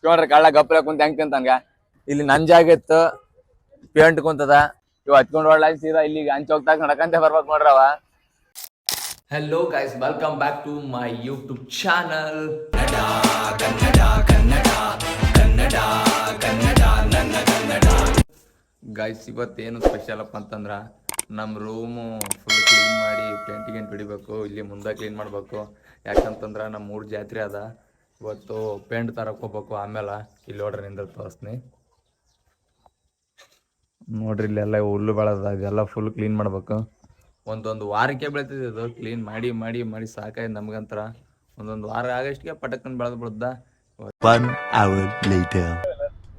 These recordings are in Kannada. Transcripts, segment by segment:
ನೋಡ್ರಿ ಕಳ್ಳ ಗಪ್ಲ ಕುಂತ ಹೆಂಗ್ ತಿಂತಂಗ ಇಲ್ಲಿ ನನ್ ಜಾಗ ಇತ್ತು ಪೇಂಟ್ ಕುಂತದ ಇವ್ ಹತ್ಕೊಂಡ್ ಒಳ್ಳ ಸೀದಾ ಇಲ್ಲಿಗೆ ಹಂಚ್ ಹೋಗ್ತಾಗ ನಡ್ಕಂತ ಬರ್ಬೇಕು ನೋಡ್ರವ. Hello guys, welcome back to my YouTube channel. Guys, ಇವತ್ತೇನು ಸ್ಪೆಷಲ್ ಅಪ್ ಅಂತಂದ್ರ ನಮ್ಮ ರೂಮು ಫುಲ್ ಕ್ಲೀನ್ ಮಾಡಿ ಪೇಂಟಿಂಗ್ ಹೊಡಿಬೇಕು. ಇಲ್ಲಿ ಮುಂದೆ ಕ್ಲೀನ್ ಮಾಡ್ಬೇಕು, ಯಾಕಂತಂದ್ರೆ ನಮ್ಮ ಮೂರು ಜಾತ್ರೆ ಅದ. ಇವತ್ತು ಪೇಂಟ್ ತರಕ್ ಹೋಗ್ಬೇಕು. ಆಮೇಲೆ ಇಲ್ಲಿ ನೋಡ್ರಿ ನಿಂದ ತೋರಿಸ್ತೀನಿ ನೋಡ್ರಿ, ಇಲ್ಲೆಲ್ಲ ಹುಲ್ಲು ಬೆಳೆದ, ಇದೆಲ್ಲ ಫುಲ್ ಕ್ಲೀನ್ ಮಾಡ್ಬೇಕು. ಒಂದೊಂದು ವಾರಕ್ಕೆ ಬೆಳಿತದೆ ಇದು. ಕ್ಲೀನ್ ಮಾಡಿ ಮಾಡಿ ಮಾಡಿ ಸಾಕಾಯ್ತು ನಮ್ಗಂತರ. ಒಂದೊಂದು ವಾರ ಆಗಷ್ಟಿಗೆ ಪಟಕ್ಕನ್ ಬೆಳೆದ್ ಬಿಡುತ್ತ.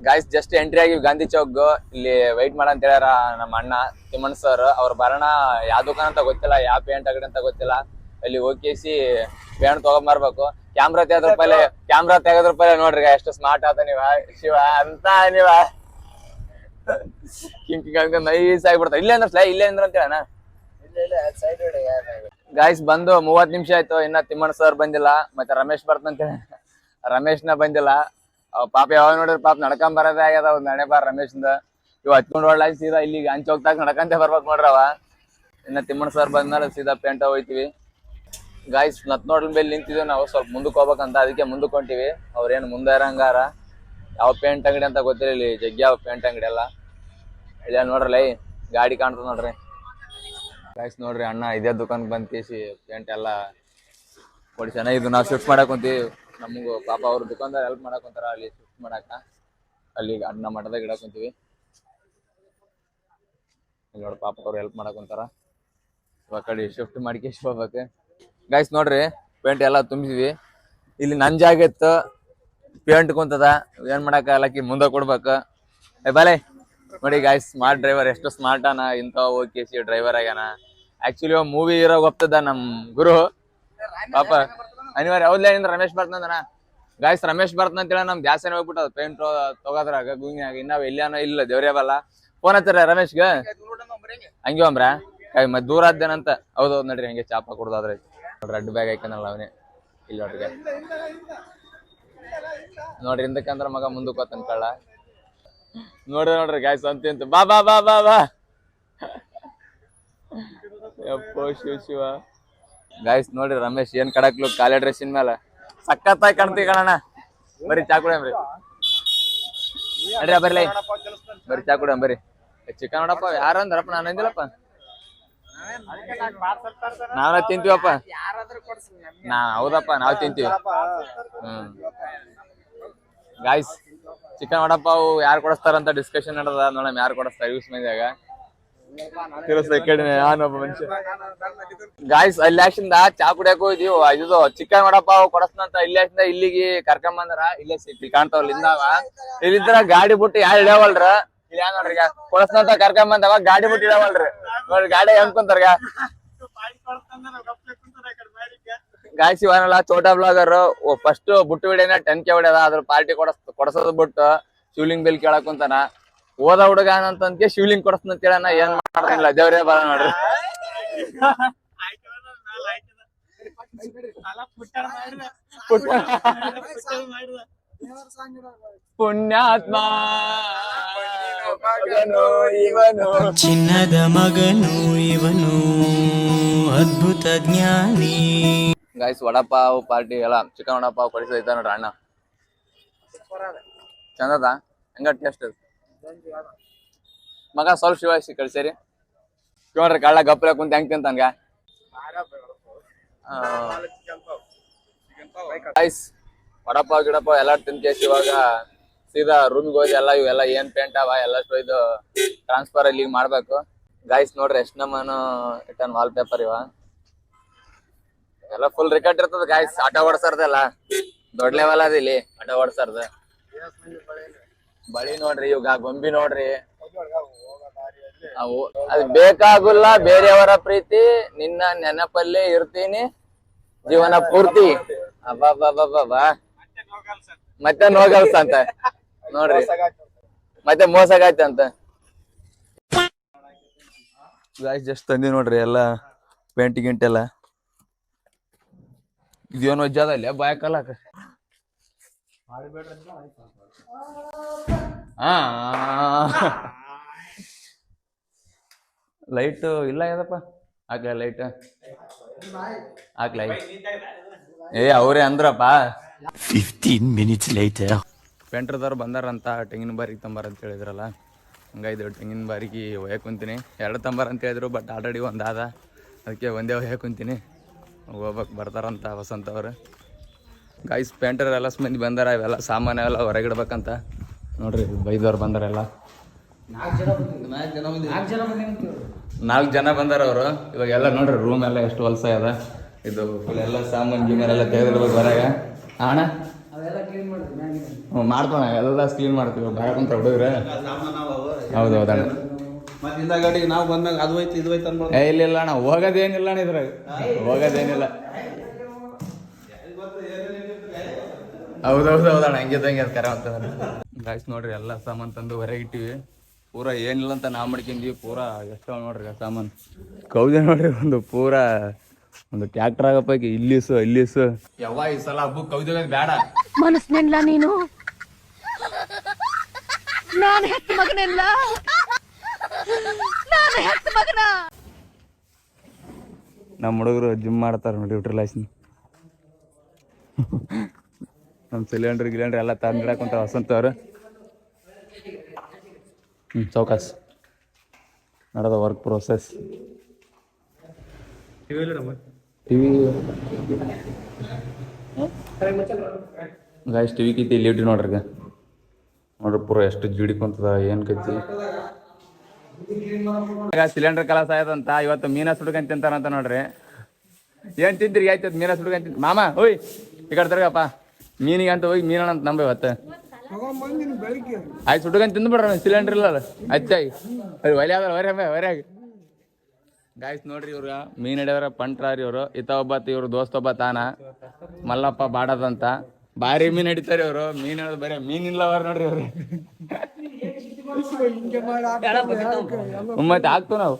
ಗಾಯ್ಸ್, ಜಸ್ಟ್ ಎಂಟ್ರಿ ಆಗಿ ಗಾಂಧಿ ಚೌಕ್ ಇಲ್ಲಿ ವೈಟ್ ಮಾಡ ಅಂತ ಹೇಳ್ಯಾರ ನಮ್ಮ ಅಣ್ಣ ತಿಮ್ಮಣ್ಣ ಸರ್. ಅವ್ರ ಬರೋಣ ಯಾವ ದುಕಾನ್ ಅಂತ ಗೊತ್ತಿಲ್ಲ, ಯಾವ ಪೇಂಟ್ ಅಂಗಡಿ ಅಂತ ಗೊತ್ತಿಲ್ಲ. ಅಲ್ಲಿ ಹೋಗಿಸಿ ಪೇಂಟ್ ತಗೊಂಡ್ಬರ್ಬೇಕು. ಕ್ಯಾಮ್ರಾ ತೆಗದ್ರ ಪೈಲೆ ನೋಡ್ರಿ ಎಷ್ಟು ಸ್ಮಾರ್ಟ್ ಆತ ನೀವ ಶಿವ ಅಂತ ನೀವ ಕಿಂಗ್ ನೈಸ್ ಆಗಿಬಿಡ್ತಾವ. ಇಲ್ಲೇ ಅಂದ್ರೆ ಅಂತ ಹೇಳಣ. ಗಾಯ್ಸ್, ಬಂದು 30 ನಿಮಿಷ ಆಯ್ತು, ಇನ್ನ ತಿಮ್ಮಣ್ಣ ಸರ್ ಬಂದಿಲ್ಲ. ಮತ್ತೆ ರಮೇಶ್ ಬರ್ತಂತ ರಮೇಶ್ನ ಬಂದಿಲ್ಲ. ಪಾಪ ಯಾವಾಗ ನೋಡ್ರಿ ಪಾಪ ನಡ್ಕೊಂಡ್ ಬರೋದೇ ಆಗ್ಯದ. ಒಂದ್ ನಡೆ ಬಾರ ರಮೇಶ್ಂದ ಇವ್ ಹತ್ಕೊಂಡ್ ಒಳ್ಳ ಸೀದಾ ಇಲ್ಲಿಗೆ ಹಂಚ್ ಹೋಗ್ತಾಗ ನಡ್ಕಂತ ಬರ್ಬೇಕು ನೋಡ್ರವ. ಇನ್ನ ತಿಮ್ಮಣ್ಣ ಸರ್ ಬಂದ್ಮೇಲೆ ಸೀದಾ ಪೇಂಟ ಹೋಯ್ತಿವಿ. ಗಾಯ್ಸ್, ನತ್ನೋಡ್ಲ ಮೇಲೆ ನಿಂತಿದ್ವಿ ನಾವು, ಸ್ವಲ್ಪ ಮುಂದಕ್ಕೆ ಹೋಗ್ಬೇಕಂತ, ಅದಕ್ಕೆ ಮುಂದಕ್ಕೆ ಹೊಂಟಿವಿ. ಅವ್ರೇನು ಮುಂದೆ ಇರಂಗಾರ. ಯಾವ ಪೇಂಟ್ ಅಂಗಡಿ ಅಂತ ಗೊತ್ತಿಲ್ಲ, ಇಲ್ಲಿ ಜಗ್ಗ್ಯಾವ ಪೇಂಟ್ ಅಂಗಡಿ ಎಲ್ಲ. ಇಲ್ಲ ನೋಡ್ರಲ್ಲ, ಗಾಡಿ ಕಾಣ್ತದ ನೋಡ್ರಿ. ಗಾಯ್ಸ್ ನೋಡ್ರಿ, ಅಣ್ಣ ಇದೇ ದುಕಾನ್ಗೆ ಬಂದ್ ಕೇಸಿ ಪೇಂಟ್ ಎಲ್ಲ ಕೊಡಿಸೋಣ. ಇದು ನಾವು ಶಿಫ್ಟ್ ಮಾಡಕ್ ಕುಂತೀವಿ. ನಮಗೂ ಪಾಪ ಅವ್ರ ದುಕಾನ್ದಾರ ಹೆಲ್ಪ್ ಮಾಡಕ್ ಕುಂತಾರ ಅಲ್ಲಿ ಶಿಫ್ಟ್ ಮಾಡಾಕ. ಅಲ್ಲಿ ಅಣ್ಣ ಮಠದಾಗ ಇಡಕ್ ಕುಂತೀವಿ. ಇಲ್ಲಿ ನೋಡಿ ಪಾಪ ಅವ್ರು ಹೆಲ್ಪ್ ಮಾಡಕ್ ಕುಂತಾರ. ಇವಾಗ ಕಡೆ ಶಿಫ್ಟ್ ಮಾಡಿ ಕೇಸಿ ಹೋಗ್ಬೇಕು. ಗಾಯ್ಸ್ ನೋಡ್ರಿ, ಪೇಂಟ್ ಎಲ್ಲ ತುಂಬಿದ್ವಿ. ಇಲ್ಲಿ ನನ್ ಜಾಗ ಇತ್ತು, ಪೇಂಟ್ ಕುಂತದ, ಏನ್ ಮಾಡಕ್ಕಾಗಲ್ಲ, ಮುಂದೆ ಕೊಡ್ಬೇಕು. ಬಾಲೆ ನೋಡಿ ಗಾಯ್ಸ್, ಸ್ಮಾರ್ಟ್ ಡ್ರೈವರ್ ಎಷ್ಟು ಸ್ಮಾರ್ಟ್ ಅನ, ಇಂಥ ಹೋಗಿ ಡ್ರೈವರ್ ಆಗ್ಯಾನ. ಆಕ್ಚುಲಿ ಮೂವಿ ಹೀರೋ ಹೋಗ್ತದ ನಮ್ ಗುರು ಪಾಪ ಅನಿವಾರ್ಯ. ಹೌದ್ಲೇನಿಂದ ರಮೇಶ್ ಬರ್ತಂದನ. ಗಾಯ್ಸ್, ರಮೇಶ್ ಬರ್ತಂತೇಳ ನಮ್ ಜಾಸ್ತಿನೇ ಹೋಗ್ಬಿಟ್ಟದ ಪೇಂಟ್ ತಗೋದ್ರಾಗ ಗುಂಗ್ಯಾಗ. ಇನ್ನಾವ್ ಎಲ್ಲಾನೋ ಇಲ್ಲ, ದೇವ್ರೇ ಬಲ್ಲ. ಫೋನ್ ಹಚ್ಚಾರ ರಮೇಶ್ಗೆ, ಹಂಗೆ ಅಂಬ್ರ ಮತ್ ದೂರ ಆದ್ದೇನಂತ. ಹೌದೌದ್ ನೋಡ್ರಿ, ಹಂಗೆ ಚಾಪ ಕುಡ್ದಾದ್ರೆ ನೋಡ್ರಿ ಅಡ್ಡ ಬ್ಯಾಗ್ ಹಾಕನಲ್ಲ ಅವನೇ. ಇಲ್ಲಿ ನೋಡ್ರಿ ಹಿಂದಕ್ಕಂದ್ರ ಮಗ ಮುಂದಕ್ಕೆ ಹೋತನ್ ಕಳ್ಳ. ನೋಡ್ರಿ ಗಾಯ್ಸ್ ಅಂತ ಬಾ ಬಾ ಬಾ ಬಾ ಬಾ ಯಪ್ಪೋ ಶಿವ. ಗಾಯ್ಸ್ ನೋಡ್ರಿ, ರಮೇಶ್ ಏನ್ ಕಡಕ್ಲು ಕಾಲೇ ಡ್ರೆಸ್ಸಿನ ಮೇಲೆ ಸಖತ್ತಾಗಿ ಕಾಣ್ತೀವಿ ಕಣಣ್ಣ. ಬರೀ ಚಾ ಕುಡಿಯಮ್ರಿ, ನಡ್ರಿ ಬರ್ಲಿ, ಬರೀ ಚಾ ಕುಡಿಯಮ್ ಬರ್ರಿ. ಚಿಕನ್ ನೋಡಪ್ಪ, ಯಾರ ಅಂದ್ರಪ್ಪ, ನಾನು ಅಂದಿಲ್ಲಪ್ಪ. ನಾವ್ ತಿಂತೀವಪ್ಪ. ಹೌದಪ್ಪ, ನಾವ್ ತಿಂತೀವಿ. ಗಾಯ್ಸ್, ಚಿಕನ್ ವಡಪಾವ್ ಯಾರು ಕೊಡಿಸ್ತಾರಂತ ಡಿಸ್ಕಷನ್ ನಡೆದ. ನೋಡಮ್ ಯಾರು ಕೊಡಿಸ್ತಾರ ಯೂಸ್ ಮಂದಿಯಾಗ ತಿಳಿಸ್ತಾ ಈ ಕಡೆ ನಾನೊಬ್ಬ ಮನುಷ್ಯ. ಗಾಯ್ಸ್, ಅಲ್ಲಿ ಆಕ್ಷಿಂದ ಚಾ ಕುಡಿಯಕ್ ಹೋಗಿದೀವಿ. ಇದು ಚಿಕನ್ ವಡಪಾವ್ ಕೊಡಸ್ನಂತ ಇಲ್ಲಿ ಆಕ್ಷಿಂದ ಇಲ್ಲಿಗೆ ಕರ್ಕೊಂಡ್ ಬಂದ್ರ. ಇಲ್ಲೇ ಸಿಕ್ಕಿ ಕಾಣ್ತಾವಲ್ಲ ಇಂದಾವ. ಇಲ್ಲಿದ್ರ ಗಾಡಿ ಬಿಟ್ಟು ಯಾರು ಇಡವಲ್ರ. ಇಲ್ಲಿ ಯಾ ನೋಡ್ರಿ, ಕೊಡಸ್ನಂತ ಕರ್ಕೊಂಡ್ ಬಂದವ ಗಾಡಿ ಬಿಟ್ಟು ಇಡವಲ್ರಿ. ನೋಡ್ರಿ ಗಾಡಿ ಹೆಂಗ್ ಕುಂತಾರ. ಗಾಯ್ಸ್, ಇವನಲ್ಲ ಚೋಟಾ ಬ್ಲಾಗರ್. ಫಸ್ಟ್ ಬುಟ್ಟು ವಿಡಿಯೋನ 10K ಹೊಡ್ಯದ. ಅದ್ರ ಪಾರ್ಟಿ ಕೊಡಸೋದ್ ಬಿಟ್ಟು ಶಿವಲಿಂಗ್ ಬೆಲ್ ಕೇಳಕ್ ಕುಂತಾನ. ಓದ ಹುಡುಗ ಅಂತಂತ ಶಿವಲಿಂಗ್ ಕೊಡಸ್ನಂತ ಹೇಳನ. ಏನ್ ಮಾಡ್ತಿಲ್ಲ, ದೇವ್ರೇ ಬರ ನೋಡ್ರಿ. ಪುಣ್ಯಾತ್ಮ ಇವನು, ಚಿನ್ನದ ಮಗನು ಇವನು, ಅದ್ಭುತ ಜ್ಞಾನಿ. ಗಾಯ್ಸ್, ವಡಪಾವ್ ಪಾರ್ಟಿ ಎಲ್ಲ ಚಿಕನ್ ವಡಪಾವ್ ಕೊಡಿಸೈತ ನೋಡ್ರಿ ಅಣ್ಣ. ಚಂದದ ಹಂಗ ಟೇಸ್ಟ್ ಮಗ. ಸ್ವಲ್ಪ ಶಿವಾಸಿ ಕಳ್ಸೇರಿ ನೋಡ್ರಿ, ಕಳ್ಳ ಗಪ್ಲ ಕುಂತ ಹೆಂಗ್ ತಿಂತಂಗ. ಗಾಯ್ಸ್, ವಡಪಾವ್ ಗಿಡಪಾವ್ ಎಲ್ಲ ತಿನ್ಕೇಸಿ ಇವಾಗ ಸೀದಾ ರೂಮ್ಗೆ ಹೋಗಿ ಎಲ್ಲ ಇವೆಲ್ಲ ಏನ್ ಪೇಂಟ್ ಅವ ಎಲ್ಲ ಇದು ಟ್ರಾನ್ಸ್ಫರ್ ಇಲ್ಲಿ ಮಾಡ್ಬೇಕು. ಗಾಯ್ಸ್ ನೋಡ್ರಿ, ಎಷ್ಟ್ ನಮ್ಮನು ಇಟ್ಟನ್ ವಾಲ್ ಪೇಪರ್ ಇವ ಎಲ್ಲ ಫುಲ್ ರಿಕಾರ್ಡ್ ಇರ್ತದ. ಗಾಯ್ಸ್, ಆಟ ಓಡ್ಸಾರ್ದಲ್ಲ ದೊಡ್ಡ ಲೆವೆಲ್ ಅದ ಇಲ್ಲಿ ಆಟ ಓಡ್ಸಾರ್ದ. ಬಳಿ ನೋಡ್ರಿ, ಇವಾಗ ಗೊಂಬಿ ನೋಡ್ರಿ. ಅವು ಅದು ಬೇಕಾಗುಲ್ಲ ಬೇರೆಯವರ ಪ್ರೀತಿ, ನಿನ್ನ ನೆನಪಲ್ಲೇ ಇರ್ತೀನಿ ಜೀವನ ಪೂರ್ತಿ. ಅಬ್ಬಾ ಮತ್ತೆ ನೋಗಲ್ಸ ಅಂತ ನೋಡ್ರಿ, ಮತ್ತೆ ಮೋಸಗಾಯ್ತ ಅಂತ. ಗಾಯ್ಸ್, ಜಸ್ಟ್ ತಂದಿ ನೋಡ್ರಿ ಎಲ್ಲ ಪೇಂಟ್ ಗಿಂಟ್ ಎಲ್ಲ. ಇದೇನು ವಜ್ಜಾದಲ್ಲಿ ಬಾಯಕಲ್ಲಕ ಲೈಟ್ ಇಲ್ಲ ಯಾವ್ದಪ್ಪ ಹಾಕ್ಲ ಲೈಟ್ ಹಾಕ್ಲ ಅವರೇ ಅಂದ್ರಪ್ಪ 15 minutes later. ಪೆಂಟ್ರದವ್ರು ಬಂದಾರಂತ ತೆಂಗಿನ ಬಾರಿಗೆ ತಂಬಾರ ಅಂತ ಹೇಳಿದ್ರಲ್ಲ, ಹಂಗಾಯ್ತು ತೆಂಗಿನ ಬಾರಿಗೆ ಒಯ್ಯಕ್ಕೆ ಕುಂತೀನಿ. 2 ತಂಬಾರ ಅಂತ ಹೇಳಿದ್ರು, ಬಟ್ ಆಲ್ರೆಡಿ ಒಂದು ಆದ, ಅದಕ್ಕೆ ಒಂದೇ ಒಯ್ಯಕ್ಕೆ ಕುಂತೀನಿ. ಹೋಗ್ಬೇಕು ಬರ್ತಾರಂತ ವಸಂತ ಅವರು. ಗಾಯ್ಸ್ ಪೇಂಟರ್ ಎಲ್ಲ ಮಂದಿ ಬಂದಾರ, ಇವೆಲ್ಲ ಸಾಮಾನು ಎಲ್ಲ ಹೊರಗಿಡ್ಬೇಕಂತ ನೋಡ್ರಿ. ಬೈದವ್ರು ಬಂದಾರೆಲ್ಲ, 4 ಜನ ಬಂದಾರ ಅವರು. ಇವಾಗ ಎಲ್ಲ ನೋಡ್ರಿ ರೂಮ್ ಎಲ್ಲ ಎಷ್ಟು ಹೊಲ್ಸ ಅದ. ಇದು ಫುಲ್ ಎಲ್ಲ ಸಾಮಾನು ಗೀಮಾನೆಲ್ಲ ತೆಗೆದಿರ್ಬೇಕು ಹೊರಗ. ಅಣ್ಣ ಮಾಡ್ಕೋಣ, ಎಲ್ಲ ಕ್ಲೀನ್ ಮಾಡ್ತೀವಿ ಬರಕಂತ ಹುಡುಗ್ರೆ. ಹೌದು ಹೌದಣ್ಣ. ನಾವು ಬಂದಾಗ ಅದು ಹೋಯ್ತು ಇದು ಹೋಯ್ತು ಅನ್ಬೋದು. ಇಲ್ಲ ಅಣ್ಣ, ಹೋಗೋದೇನಿಲ್ಲ ಅಣ್ಣ, ಇದ್ರಾಗ ಹೋಗೋದೇನಿಲ್ಲ. ಹೌದಣ್ಣ, ಹಂಗೆ ಅದು ಕರ ಅಂತ. ಗಾಯ್ಸ್ ನೋಡ್ರಿ ಎಲ್ಲ ಸಾಮಾನು ತಂದು ಹೊರಗೆ ಇಟ್ಟಿವಿ. ಪೂರಾ ಏನಿಲ್ಲ ಅಂತ ನಾವು ಮಾಡ್ಕೊಂಡಿವಿ. ಪೂರಾ ಎಷ್ಟು ನೋಡ್ರಿ ಸಾಮಾನು ಕೌದೆ ನೋಡ್ರಿ. ಒಂದು ಟ್ಯಾಕ್ಟರ್ ಆಗಪ್ಪ ಇಲ್ಲಿಸು ಯಾವ ಈ ಸಲ ಹಬ್ಬಕ್ಕೆ ಕೌದೆ ಬೇಡ ಮನಸ್ನೆಲ್ಲ ನೀನು, ನಾನು ಹೆತ್ತ ಮಗನೆಲ್ಲ, ನಾನು ಹೆತ್ತ ಮಗನ. ನಮ್ಮ ಹುಡುಗರು ಜಿಮ್ ಮಾಡ್ತಾರೆ ನೋಡಿ, ಯೂಟ್ರಿಲೈಸನ್. ನಮ್ಮ ಸಿಲಿಂಡ್ರ್ ಎಲ್ಲ ತಂದಿಡಕ್ಕಂತ ವಸಂತ ಅವರು. ಚೌಕಾಸ್ ನಡೆದ work process. TV guys TV ಕೈತಿ ಇಲ್ಲಿ ಇಟ್ಟು ನೋಡ್ರಿ. ಪೂರ ಎಷ್ಟು ಜಿಡಿ ಕುಂತದ, ಏನು ಕೈತಿ. ಸಿಲಿಂಡರ್ ಕಲಾಸ ಆಯ್ತಂತ ಇವತ್ತು ಮೀನ ಸುಡ್ಕಂತ ತಿಂತಾರಂತ ನೋಡ್ರಿ. ಏನ್ ತಿಂತೀರಿ? ಆಯ್ತದ ಮೀನ ಸುಡ್ಕಂತ ಮಾಮ. ಓಯ್ ಈ ಕಡೆ ತರ್ಗಪ್ಪ, ಮೀನಿಗೆ ಅಂತ ಹೋಗಿ ಮೀನಣ್ಣ ಅಂತ ನಂಬ ಇವತ್ತು. ಆಯ್ತು ಸುಡ್ಕಂತ ತಿಂದ್ಬಿಡ್ರ, ಸಿಲಿಂಡರ್ ಇಲ್ಲ ಅಚ್ಚಾಗಿ ಒಲೆ ಆದ್ರ ಹೊರ್ಯಾಗ. ಗಾಯ್ಸ್ ನೋಡ್ರಿ, ಇವ್ರ ಮೀನ್ ಹಿಡಿಯವ್ರ ಪಂಟ್ರಾರಿ ಇವರು. ಒಬ್ಬತ್ತ ಇವ್ರು ದೋಸ್ತ ಒಬ್ಬ ತಾನ ಮಲ್ಲಪ್ಪ ಬಾಡದಂತ. ಭಾರಿ ಮೀನ್ ಹಿಡಿತಾರೆ ಇವರು. ಮೀನ್ ಹಿಡಿದು ಬರೀ ಮೀನಿಲ್ಲ ಅವ್ರ ನೋಡ್ರಿ ಇವ್ರು. ಮತ್ತೆ ಆಗ್ತು ನಾವು.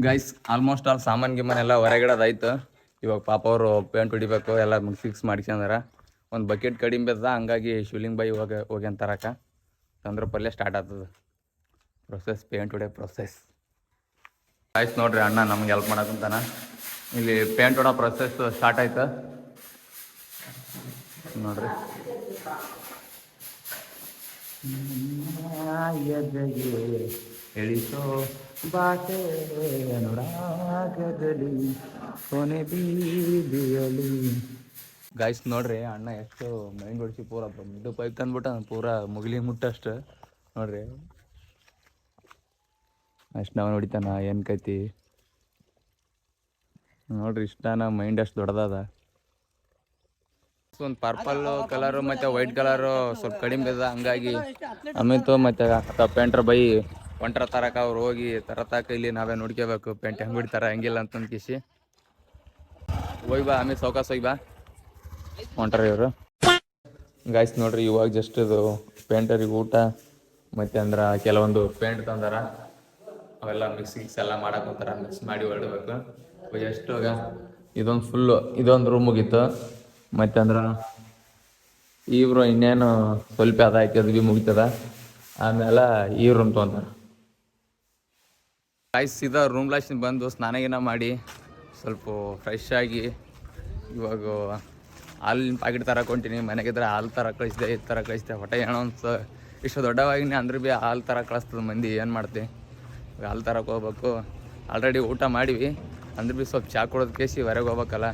ಗೈಸ್ ಆಲ್ಮೋಸ್ಟ್ ಆಲ್ ಸಾಮಾನ್ ಗಿಮಾನ್ ಎಲ್ಲ ಹೊರಗಿಡೋದಾಯ್ತು. ಇವಾಗ ಪಾಪ ಅವರು ಪೇಂಟ್ ಹೊಡಿಬೇಕು, ಎಲ್ಲ ಫಿಕ್ಸ್ ಮಾಡ್ಸ್ಕೊಂಡಾರ. ಒಂದು ಬಕೆಟ್ ಕಡಿಮೆ ಬೇದ, ಹಂಗಾಗಿ ಶಿವಲಿಂಗ್ ಬಾಯಿ ಹೋಗಿ ಅಂತಾರಕ ತಂದ್ರೆ ಪಲ್ಯ ಸ್ಟಾರ್ಟ್ ಆಗ್ತದೆ ಪ್ರೊಸೆಸ್, ಪೇಂಟ್ ಹೊಡಿಯೋ ಪ್ರೊಸೆಸ್. ಆಯ್ತು ನೋಡ್ರಿ, ಅಣ್ಣ ನಮ್ಗೆ ಹೆಲ್ಪ್ ಮಾಡಕ್ಕಂತಾನ. ಇಲ್ಲಿ ಪೇಂಟ್ ಹೊಡೋ ಪ್ರೊಸೆಸ್ ಸ್ಟಾರ್ಟ್ ಆಯ್ತು ನೋಡ್ರಿ. ಎಳಿಸೋ ಬಾಟೆ ಅನುರಾಗದಲ್ಲಿ ಕೊನೆ ಬೀದಿಯಲಿ. ಗಾಯ್ಸ್ ನೋಡ್ರಿ, ಅಣ್ಣ ಎಷ್ಟು ಮೈಂಡ್ ಹೊಡಿಸಿ ಪೂರಾ ದೊಡ್ಡ ಪೈಪ್ ತಂದ್ಬಿಟ್ಟ, ಪೂರಾ ಮುಗಿಲಿ ಮುಟ್ಟಷ್ಟು ನೋಡ್ರಿ. ಅಷ್ಟು ನಾವು ಹೊಡಿತಾನ, ಏನು ಕೈತಿ ನೋಡ್ರಿ. ಇಷ್ಟನ ಮೈಂಡ್ ಅಷ್ಟು ದೊಡ್ಡದ. ಒಂದು ಪರ್ಪಲ್ ಕಲರು ಮತ್ತು ವೈಟ್ ಕಲರು ಸ್ವಲ್ಪ ಕಡಿಮೆ ಇದೆ, ಹಂಗಾಗಿ ಅಮಿತು ಮತ್ತು ಪೇಂಟ್ರ್ ಬೈ ಒಂಟ್ರ ತರಕ ಅವ್ರು ಹೋಗಿ ತರತಾಕ. ಇಲ್ಲಿ ನಾವೇ ನೋಡ್ಕೋಬೇಕು ಪೇಂಟ್ ಹೆಂಗೆ ಹೊಡಿತಾರ ಹೆಂಗಿಲ್ಲ ಅಂತಂದು ಕಿಸಿ. ಹೋಗಿ ಬಾ ಅಮಿತ್, ಸೌಕಾಸ್ ಹೋಗಿ ಬಾ ಹೊಂಟ್ರ ಇವರು. ಗಾಯ್ಸ್ ನೋಡ್ರಿ, ಇವಾಗ ಜಸ್ಟ್ ಇದು ಪೇಂಟರಿಗೆ ಊಟ ಮತ್ತು ಅಂದ್ರೆ ಕೆಲವೊಂದು ಪೇಂಟ್ ತಂದಾರ, ಅವೆಲ್ಲ ಮಿಕ್ಸ್ ಎಲ್ಲ ಮಾಡಕ್ಕೆ ಮಿಕ್ಸ್ ಮಾಡಿ ಹೊರಡಬೇಕು. ಜಸ್ಟ್ ಇದೊಂದು ಫುಲ್ಲು ಇದೊಂದು ರೂಮ್ ಮುಗೀತು. ಮತ್ತು ಅಂದ್ರೆ ಇವರು ಇನ್ನೇನು ಸ್ವಲ್ಪ ಅದಾಯ್ತು, ಅದು ಭೀ ಮುಗಿತದ. ಆಮೇಲೆ ಈ ರೂಮ್ ತೊಗೊಂತಾರೆ. ಗಾಯ್ಸ್ ಸೀದಾ ರೂಮ್ ಲಾಸ್ಟಿಂದ ಬಂದು ಸ್ನಾನ ಗೀನ ಮಾಡಿ ಸ್ವಲ್ಪ ಫ್ರೆಶ್ ಆಗಿ ಇವಾಗ ಹಾಲಿನ ಪ್ಯಾಕೆಟ್ ತರಕೊಂತೀನಿ. ಮನೆಗಿದ್ರೆ ಹಾಲು ಥರ ಕಳಿಸಿದೆ, ಈ ಥರ ಕಳಿಸಿದೆ. ಹೊಟ್ಟೆ ಏನೋ ಒಂದು ಇಷ್ಟು ದೊಡ್ಡವಾಗಿನಿ ಅಂದ್ರೆ ಭೀ ಹಾಲು ಥರ ಕಳಿಸ್ತದೆ ಮಂದಿ. ಏನು ಮಾಡ್ತೀವಿ, ಹಾಲು ತರಕ್ಕೆ ಹೋಗ್ಬೇಕು. ಆಲ್ರೆಡಿ ಊಟ ಮಾಡಿವಿ ಅಂದ್ರೆ ಭೀ ಸ್ವಲ್ಪ ಚಾ ಕುಡೋದು ಕೇಸಿ ಹೊರಗೆ ಹೋಗ್ಬೇಕಲ್ಲ,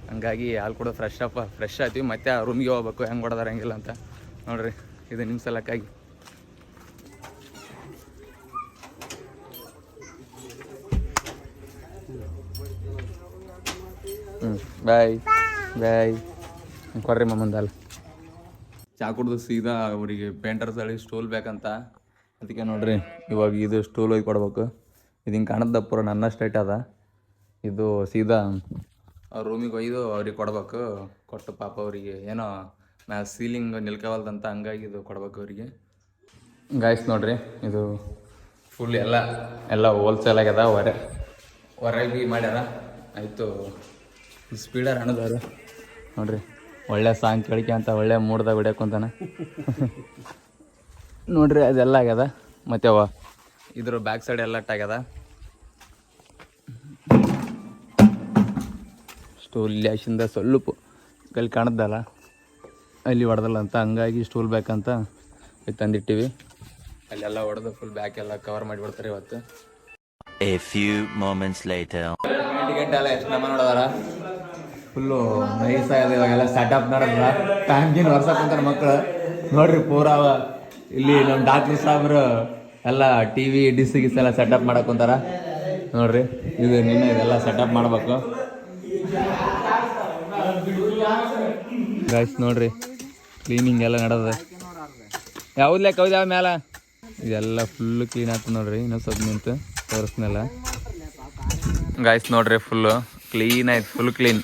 ಹಂಗಾಗಿ ಹಾಲು ಕೂಡ ಫ್ರೆಶ್ ಆಯ್ತೀವಿ. ಮತ್ತೆ ಆ ರೂಮಿಗೆ ಹೋಗ್ಬೇಕು, ಹೆಂಗೆ ಹೊಡೆದಾರ ಹೆಂಗಿಲ್ಲ ಅಂತ ನೋಡ್ರಿ. ಇದು ನಿಮ್ಮ ಸಲಕ್ಕಾಗಿ. ಬಾಯ್ ಕೊಡ್ರಿ ಮಮ್ಮಂದಲ್ಲ. ಚಾ ಕುಡ್ದು ಸೀದಾ ಅವರಿಗೆ ಪೇಂಟರ್ಸ್ ಹೇಳಿ ಸ್ಟೂಲ್ ಬೇಕಂತ, ಅದಕ್ಕೆ ನೋಡ್ರಿ ಇವಾಗ ಇದು ಸ್ಟೂಲ್ ಹೋಗಿ ಕೊಡ್ಬೇಕು. ಇದು ಹಿಂಗೆ ಕಾಣದ ಪೂರ ನನ್ನ ಸ್ಟೇಟ್ ಅದ. ಇದು ಸೀದಾ ಅವ್ರ ರೂಮಿಗೆ ಒಯ್ದು ಅವ್ರಿಗೆ ಕೊಡ್ಬೇಕು. ಕೊಟ್ಟು ಪಾಪ ಅವರಿಗೆ ಏನೋ ಸೀಲಿಂಗ್ ನಿಲ್ಕವಲ್ದಂತ, ಹಂಗಾಗಿ ಇದು ಕೊಡ್ಬೇಕು ಅವರಿಗೆ. ಗಾಯ್ಸ್ ನೋಡ್ರಿ, ಇದು ಫುಲ್ ಎಲ್ಲ ಹೋಲ್ಸೇಲ್ ಆಗ್ಯದ. ಹೊರಗೆ ಮಾಡ್ಯಾರ. ಆಯಿತು ಸ್ಪೀಡರ್ ಹಣದವರು ನೋಡ್ರಿ. ಒಳ್ಳೆ ಸಾಂಗ್ ಕೇಳ್ಕೊಂತ ಒಳ್ಳೆ ಮೂಡ್ದಾಗ ಹೊಡ್ಯಾಕೊಂತಾನ ನೋಡ್ರಿ ಅದೆಲ್ಲ ಆಗ್ಯದ. ಮತ್ತೆ ಅವ ಇದ್ರ ಬ್ಯಾಕ್ ಸೈಡ್ ಎಲ್ಲ ಆಗ್ಯದ. ಸ್ಟೂಲ್ ಲ್ಯಾಶಿಂದ ಸ್ವಲ್ಪ ಕಲ್ಲಿ ಕಾಣದ್ದಲ್ಲ ಅಲ್ಲಿ ಹೊಡೆದಲ್ಲ ಅಂತ, ಹಂಗಾಗಿ ಸ್ಟೂಲ್ ಬೇಕಂತ ತಂದಿಟ್ಟಿವಿ. ಅಲ್ಲೆಲ್ಲ ಹೊಡೆದು ಫುಲ್ ಬ್ಯಾಕ್ ಎಲ್ಲ ಕವರ್ ಮಾಡಿಬಿಡ್ತಾರೆ ಇವತ್ತು. A few moments later. ಗಂಟೆ ಎಲ್ಲ ಎಷ್ಟು ನಮ್ಮ ನೋಡೋದಾರ ಫುಲ್ಲು ನೈಸ್ ಆಗಿದೆ. ಇವಾಗೆಲ್ಲ ಸೆಟಪ್ ನೋಡಿದ್ರ ಫ್ಯಾನ್ಗಿನ್ ವರ್ಷಕ್ಕೆ ಕುಂತಾರೆ ಮಕ್ಕಳು ನೋಡ್ರಿ. ಪೂರಾ ಇಲ್ಲಿ ನಮ್ಮ ಡಾಕ್ಟರ್ ಸಾಬ್ರು ಎಲ್ಲ ಟಿ ವಿ ಡಿಸ್ ಗಿಸ್ ಎಲ್ಲ ಸೆಟಪ್ ಮಾಡಕ್ ಕುಂತಾರ ನೋಡ್ರಿ. ಇದು ನಿನ್ನೆ ಇದೆಲ್ಲ ಸೆಟಪ್ ಮಾಡ್ಬೇಕು ಗೈಸ್. ನೋಡ್ರಿ ಕ್ಲೀನಿಂಗ್ ಎಲ್ಲ ನಡೆದ. ಯಾವ್ದು ಕೌದ ಯಾವ ಮ್ಯಾಲ ಇದೆಲ್ಲ ಫುಲ್ಲು ಕ್ಲೀನ್ ಆಗ್ತದೆ ನೋಡ್ರಿ. ಇನ್ನೂ ಸ್ವಲ್ಪ ನಿಂತು ತೋರಿಸ್ನೆಲ್ಲ ಗೈಸ್. ನೋಡ್ರಿ ಫುಲ್ಲು ಕ್ಲೀನ್ ಆಯ್ತು, ಫುಲ್ ಕ್ಲೀನ್.